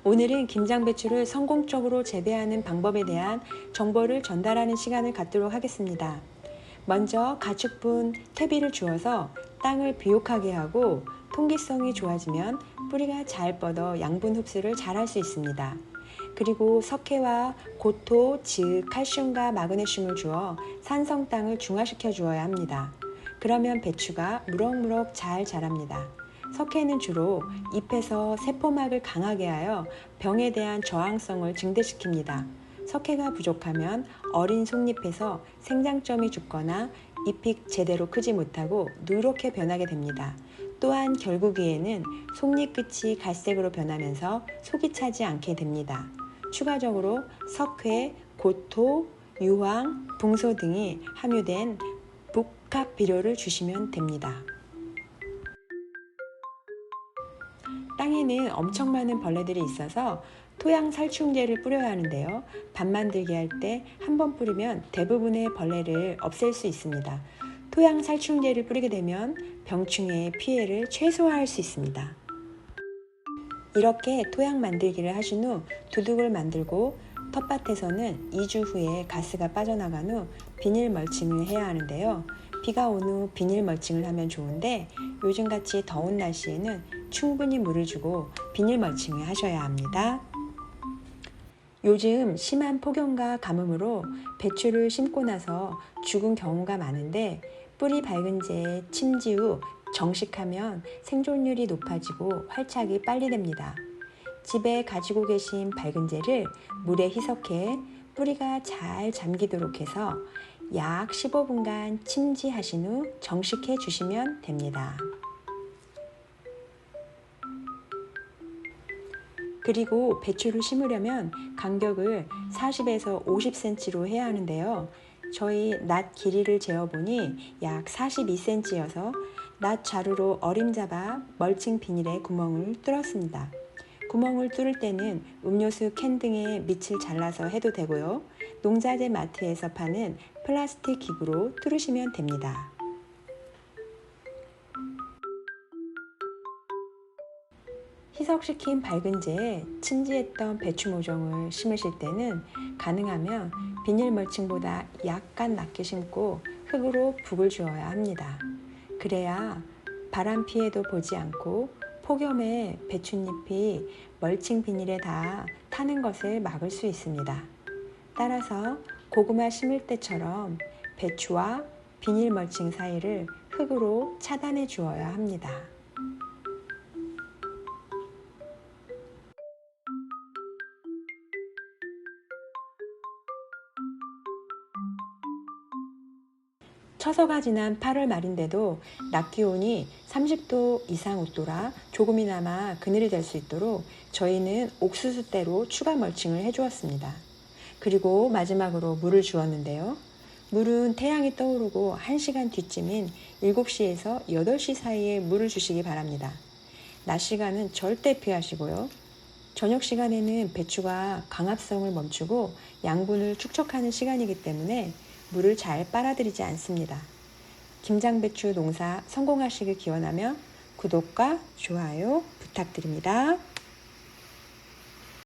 오늘은 김장배추를 성공적으로 재배하는 방법에 대한 정보를 전달하는 시간을 갖도록 하겠습니다. 먼저 가축분 퇴비를 주어서 땅을 비옥하게 하고 통기성이 좋아지면 뿌리가 잘 뻗어 양분 흡수를 잘 할 수 있습니다. 그리고 석회와 고토, 즉 칼슘과 마그네슘을 주어 산성 땅을 중화시켜 주어야 합니다. 그러면 배추가 무럭무럭 잘 자랍니다. 석회는 주로 잎에서 세포막을 강하게 하여 병에 대한 저항성을 증대시킵니다. 석회가 부족하면 어린 속잎에서 생장점이 죽거나 잎이 제대로 크지 못하고 누렇게 변하게 됩니다. 또한 결국에는 속잎 끝이 갈색으로 변하면서 속이 차지 않게 됩니다. 추가적으로 석회, 고토, 유황, 붕소 등이 함유된 복합 비료를 주시면 됩니다. 땅에는 엄청 많은 벌레들이 있어서 토양 살충제를 뿌려야 하는데요. 밥 만들기 할 때 한 번 뿌리면 대부분의 벌레를 없앨 수 있습니다. 토양 살충제를 뿌리게 되면 병충해의 피해를 최소화할 수 있습니다. 이렇게 토양 만들기를 하신 후 두둑을 만들고 텃밭에서는 2주 후에 가스가 빠져나간 후 비닐 멀칭을 해야 하는데요. 비가 온 후 비닐 멀칭을 하면 좋은데 요즘같이 더운 날씨에는 충분히 물을 주고 비닐 멀칭을 하셔야 합니다. 요즘 심한 폭염과 가뭄으로 배추를 심고 나서 죽은 경우가 많은데 뿌리 밝은 재에 침지 후 정식하면 생존율이 높아지고 활착이 빨리 됩니다. 집에 가지고 계신 밝은 재를 물에 희석해 뿌리가 잘 잠기도록 해서 약 15분간 침지하신 후 정식해 주시면 됩니다. 그리고 배추를 심으려면 간격을 40에서 50cm로 해야 하는데요. 저희 낫 길이를 재어보니 약 42cm여서 낫 자루로 어림잡아 멀칭 비닐에 구멍을 뚫었습니다. 구멍을 뚫을 때는 음료수 캔 등의 밑을 잘라서 해도 되고요. 농자재 마트에서 파는 플라스틱 기구로 뚫으시면 됩니다. 희석시킨 밝은 재에 침지했던 배추 모종을 심으실 때는 가능하면 비닐 멀칭보다 약간 낮게 심고 흙으로 북을 주어야 합니다. 그래야 바람 피해도 보지 않고 폭염에 배춧잎이 멀칭 비닐에 다 타는 것을 막을 수 있습니다. 따라서 고구마 심을 때처럼 배추와 비닐 멀칭 사이를 흙으로 차단해 주어야 합니다. 처서가 지난 8월 말인데도 낮 기온이 30도 이상 웃돌아 조금이나마 그늘이 될 수 있도록 저희는 옥수수대로 추가 멀칭을 해주었습니다. 그리고 마지막으로 물을 주었는데요. 물은 태양이 떠오르고 1시간 뒤쯤인 7시에서 8시 사이에 물을 주시기 바랍니다. 낮 시간은 절대 피하시고요. 저녁 시간에는 배추가 강합성을 멈추고 양분을 축적하는 시간이기 때문에 물을 잘 빨아들이지 않습니다. 김장배추 농사 성공하시길 기원하며 구독과 좋아요 부탁드립니다.